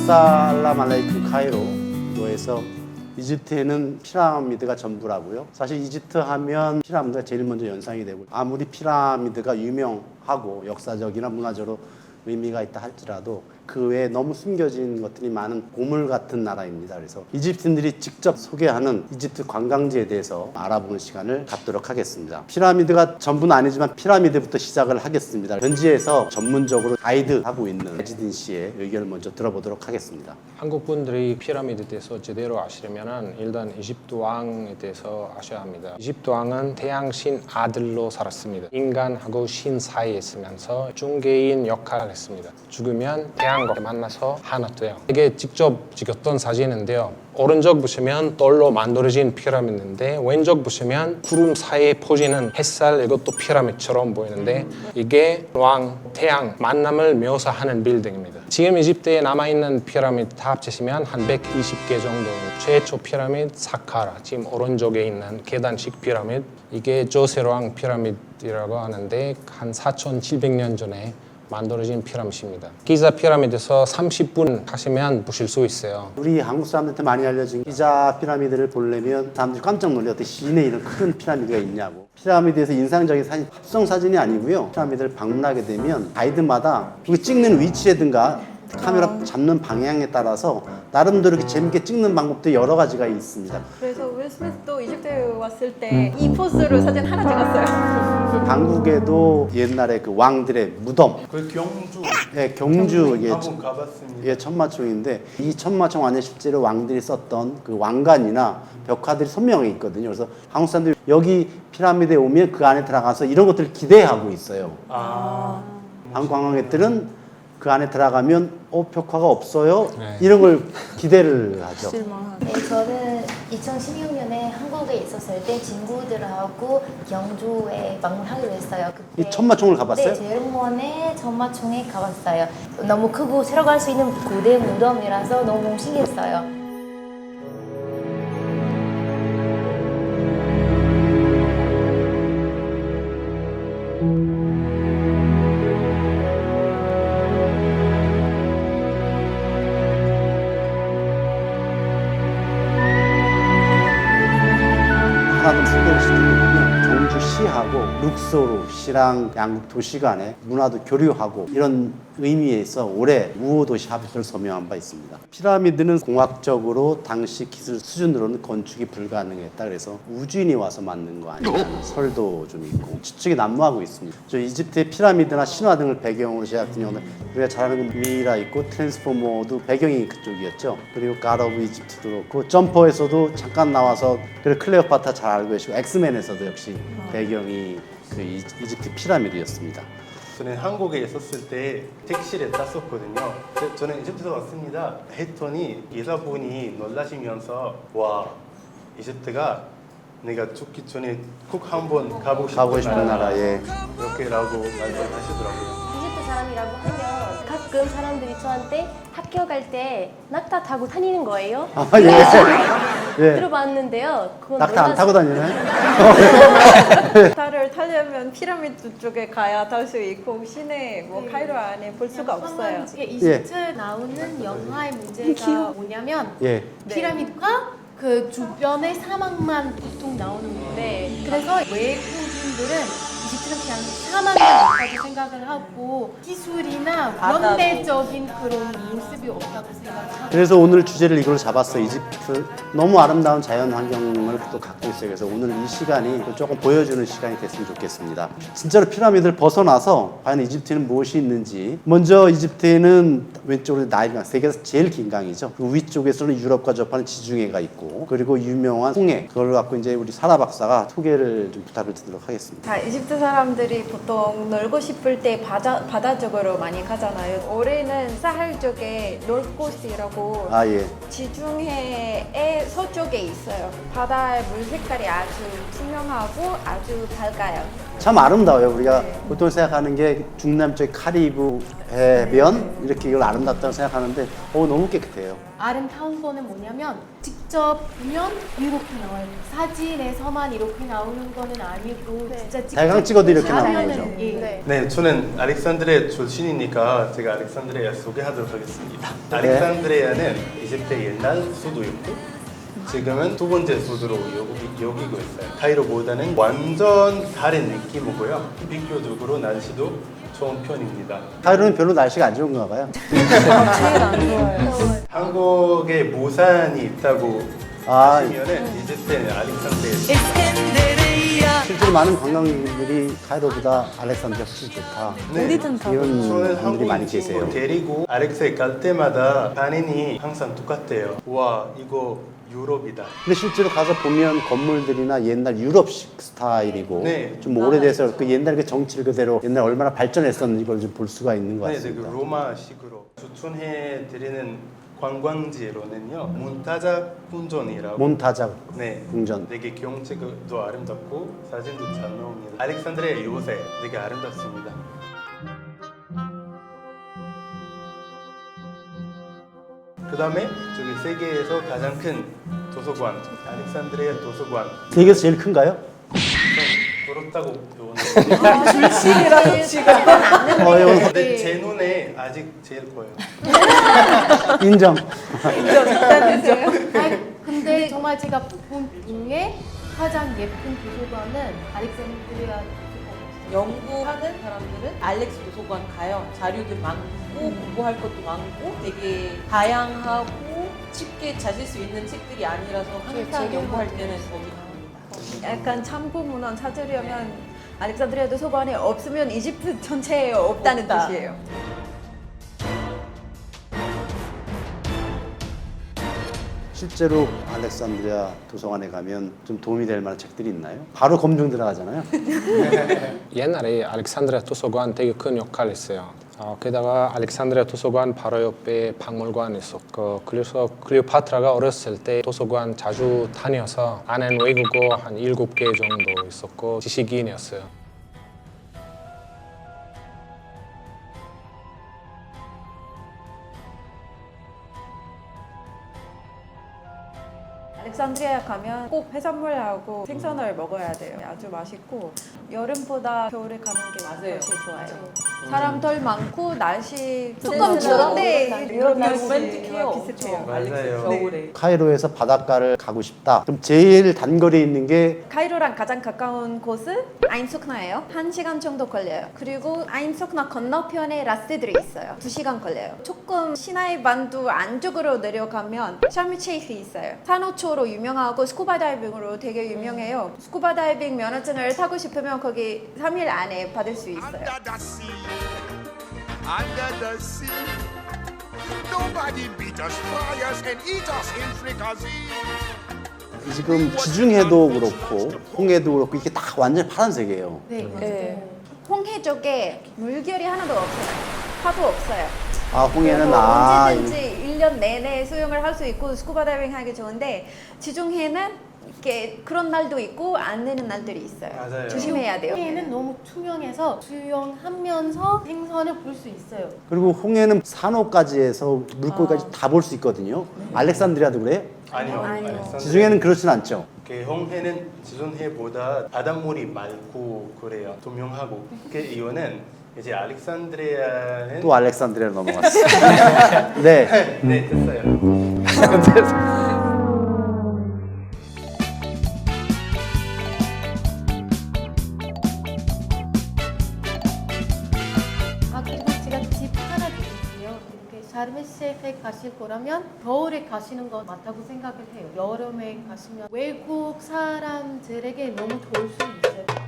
아살람 알레이쿰 카이로에서 이집트에는 피라미드가 전부라고요. 사실 이집트 하면 피라미드가 제일 먼저 연상이 되고, 아무리 피라미드가 유명하고 역사적이나 문화적으로 의미가 있다 할지라도 그 외에 너무 숨겨진 것들이 많은 보물 같은 나라입니다. 그래서 이집트인들이 직접 소개하는 이집트 관광지에 대해서 알아보는 시간을 갖도록 하겠습니다. 피라미드가 전부는 아니지만 피라미드부터 시작을 하겠습니다. 현지에서 전문적으로 가이드하고 있는 에지딘 씨의 의견을 먼저 들어보도록 하겠습니다. 한국 분들이 피라미드에 대해서 제대로 아시려면 일단 이집트 왕에 대해서 아셔야 합니다. 이집트 왕은 태양신 아들로 살았습니다. 인간하고 신 사이에 있으면서 중개인 역할을 했습니다. 죽으면 태양과 만나서 하나 돼요. 이게 직접 찍었던 사진인데요. 오른쪽 보시면 돌로 만들어진 피라미드인데 왼쪽 보시면 구름 사이에 퍼지는 햇살, 이것도 피라미드처럼 보이는데 이게 왕, 태양 만남을 묘사하는 빌딩입니다. 지금 이집트에 남아있는 피라미드 다 합치시면 한 120개 정도입니다. 최초 피라미드 사카라, 지금 오른쪽에 있는 계단식 피라미드, 이게 조세로왕 피라미드라고 하는데 한 4,700년 전에 만들어진 피라미드입니다. 기자 피라미드에서 30분 하시면 보실 수 있어요. 우리 한국 사람들한테 많이 알려진 기자 피라미드를 보려면 사람들이 깜짝 놀래요. 어떻게 시내에 이런 큰 피라미드가 있냐고. 피라미드에서 인상적인 사진, 합성 사진이 아니고요. 피라미드를 방문하게 되면 가이드마다 그 찍는 위치라든가 카메라 잡는 방향에 따라서 나름대로 이렇게 재밌게 찍는 방법도 여러 가지가 있습니다. 그래서 윌 스미스도 이집트에 왔을 때 이 포즈로 사진 하나 찍었어요. 한국에도 옛날에 그 왕들의 무덤, 그 경주. 예, 경주 예, 한번 가봤습니다. 예, 천마총인데 이 천마총 안에 실제로 왕들이 썼던 그 왕관이나 벽화들이 선명히 있거든요. 그래서 한국 사람들이 여기 피라미드에 오면 그 안에 들어가서 이런 것들을 기대하고 있어요. 한국 관광객들은 그 안에 들어가면 벽화가 없어요? 네. 이런 걸 기대를 하죠. 네, 저는 2016년에 한국에 있었을 때 친구들하고 경주에 방문하기로 했어요. 그때 이 천마총을 가봤어요? 네, 제일원에 천마총에 가봤어요. 너무 크고 들어갈 수 있는 고대 무덤이라서 너무 신기했어요. 하나 더 소개를 시켜드리면 경주시하고 룩소르시랑 양국 도시 간의 문화도 교류하고 이런 의미에서 올해 우호도시 합의를 서명한 바 있습니다. 피라미드는 공학적으로 당시 기술 수준으로는 건축이 불가능했다. 그래서 우주인이 와서 만든 거 아니냐는 설도 좀 있고 추측이 난무하고 있습니다. 저 이집트의 피라미드나 신화 등을 배경으로 제작된 영화는 우리가 잘 아는 미라 있고 트랜스포머도 배경이 그쪽이었죠. 그리고 갓 오브 이집트도 그렇고 점퍼에서도 잠깐 나와서 그리고 클레오파트라 잘 알고 계시고 엑스맨에서도 역시 배경이 그 이집트 피라미드였습니다. 저는 한국에 있었을 때 택시를 탔었거든요. 저는 이집트에 왔습니다. 했더니 기사분이 놀라시면서 와, 이집트가 내가 죽기 전에 꼭 한번 가고 싶은 나라에 이렇게라고 말씀하시더라고요. 이집트 사람이라고 하면 가끔 사람들이 저한테 학교 갈 때 낙타 타고 다니는 거예요. 아, 예. 예. 들어봤는데요. 그건 낙타 안 타고 다니나요? 낙타를 타려면 피라미드 쪽에 가야 탈 수 있고 시내 뭐 카이로 안에 볼 수가 없어요. 이게 이집트 나오는 영화의 문제가 뭐냐면 예. 피라미드가 그 주변의 사막만 보통 나오는 건데 그래서 외국인들은 이집트는 그냥 사막만 있다고 생각을 하고 기술이나 현대적인 그런 모습이 없다고 생각하고 그래서 오늘 주제를 이걸로 잡았어요. 이집트 너무 아름다운 자연 환경을 또 갖고 있어요. 그래서 오늘 이 시간이 조금 보여주는 시간이 됐으면 좋겠습니다. 진짜로 피라미드를 벗어나서 과연 이집트에는 무엇이 있는지. 먼저 이집트에는 왼쪽으로 나일강, 세계에서 제일 긴 강이죠. 그 위쪽에서는 유럽과 접하는 지중해가 있고 그리고 유명한 홍해, 그걸 갖고 이제 우리 사라 박사가 소개를 좀 부탁을 드리도록 하겠습니다. 이집트 사람들이 보통 놀고 싶을 때 바다 쪽으로 많이 가잖아요. 올해는 사할 쪽에 놀 곳이라고 아, 예. 지중해의 서쪽에 있어요. 바다의 물 색깔이 아주 투명하고 아주 밝아요. 참 아름다워요. 우리가 보통 생각하는 게 중남쪽 카리브 해변 이렇게 이걸 아름답다고 생각하는데 너무 깨끗해요. 아름다운 거는 뭐냐면 직접 보면 이렇게 나와요. 사진에서만 이렇게 나오는 거는 아니고 진짜 직접 대강 찍어도 이렇게 보면은, 나오는 거죠. 예. 네, 저는 알렉산드리아 출신이니까 제가 알렉산드리아 소개하도록 하겠습니다. 알렉산드리아는 이집트 옛날 수도였고 지금은 두 번째 수도로 여기고 있어요. 카이로보다는 완전 다른 느낌이고요. 비교적으로 날씨도 좋은 편입니다. 카이로는 별로 날씨가 안 좋은가 봐요. 한국에 부산이 있다고 아. 하시면은 이집트는 알렉산드리아. 실제로 많은 관광객들이 카이로보다 알렉산드리아 훨씬 좋다. 네. 이런 저는 분들이 한국 많이 친구 계세요. 데리고 알렉스에 갈 때마다 반응이 항상 똑같대요. 와, 이거 유럽이다. 근데 실제로 가서 보면 건물들이나 옛날 유럽식 스타일이고 네. 좀 오래돼서 그 옛날 그 정치를 그대로 옛날 얼마나 발전했었는지 걸 좀 볼 수가 있는 것 네, 같습니다. 그 로마식으로 추천해 드리는 관광지로는요. 몬타자 궁전이라고. 몬타자 네. 궁전. 되게 경치도 아름답고 사진도 잘 나옵니다. 알렉산드리아 요새 되게 아름답습니다. 그 다음에 저기 세계에서 가장 큰 도서관, 알렉산드리아 도서관. 세계에서 제일 큰가요? 그렇다고 배웠는데 이건 근데 제 눈에 아직 제일 커요. 인정. 아니, 근데 정말 제가 본 중에 가장 예쁜 도서관은 알렉산드리아 도서관이었어요. 연구하는 사람들은 알렉스 도서관 가요. 자료들 많고 공부할 것도 많고 되게 다양하고 쉽게 찾을 수 있는 책들이 아니라서 항상 연구할 때는 거기 갑니다. 약간 참고 문헌 찾으려면 알렉산드리아 도서관에 없으면 이집트 전체에 없다는 없다. 뜻이에요. 실제로 알렉산드리아 도서관에 가면 좀 도움이 될 만한 책들이 있나요? 바로 검증 들어가잖아요. 옛날에 알렉산드리아 도서관 되게 큰 역할을 했어요. 게다가 알렉산드리아 도서관 바로 옆에 박물관이 있었고 그래서 클레오파트라가 어렸을 때 도서관 자주 다녀서 아는 외국어 한 7개 정도 있었고 지식인이었어요. 알렉산드리아 가면 꼭 해산물하고 생선을 먹어야 돼요. 아주 맛있고 여름보다 겨울에 가는 게 맞아요. 훨씬 좋아요. 사람 덜 많고 날씨 조금 추운데 유럽 날씨와 로맨틱해요. 비슷해요. 맞아요. 겨울에. 카이로에서 바닷가를 가고 싶다. 그럼 제일 단거리에 있는 게 카이로랑 가장 가까운 곳은 아인수크나예요. 1시간 정도 걸려요. 그리고 아인수크나 건너편에 라스들이 있어요. 2시간 걸려요. 조금 시나이 반도 안쪽으로 내려가면 샤미체이스 있어요. 산호초로 유명하고 스쿠바 다이빙으로 되게 유명해요. 스쿠바 다이빙 면허증을 타고 싶으면 거기 3일 안에 받을 수 있어요. Under the sea, nobody beat us, fry us, and eat us in fricassee. 지금 지중해도 그렇고 홍해도 그렇고 이게 다 완전히 파란색이에요. 네, 네. 홍해 쪽에 물결이 하나도 없어요. 파도 없어요. 아 홍해는 그리고 이- 언제든지 1년 내내 수영을 할 수 있고 스쿠버 다이빙 하기 좋은데 지중해는 이렇게 그런 날도 있고 안 되는 날들이 있어요. 맞아요. 조심해야 돼요. 홍해는 너무 투명해서 수영하면서 생선을 볼 수 있어요. 그리고 홍해는 산호까지 해서 물고기까지 다 볼 수 있거든요. 알렉산드리아도 그래요? 아니요. 알렉산드리아. 지중해는 그렇진 않죠. 홍해는 지중해보다 바닷물이 맑고 그래요. 투명하고. 그 이유는 이제 알렉산드리아는 또 알렉산드리아로 넘어갔어요. 네. 네, 됐어요. 그리고 제가 팁 하나 드릴게요. 이렇게 샤르메시에 가실 거라면 겨울에 가시는 건 맞다고 생각을 해요. 여름에 가시면 외국 사람들에게 너무 좋을 수 있어요.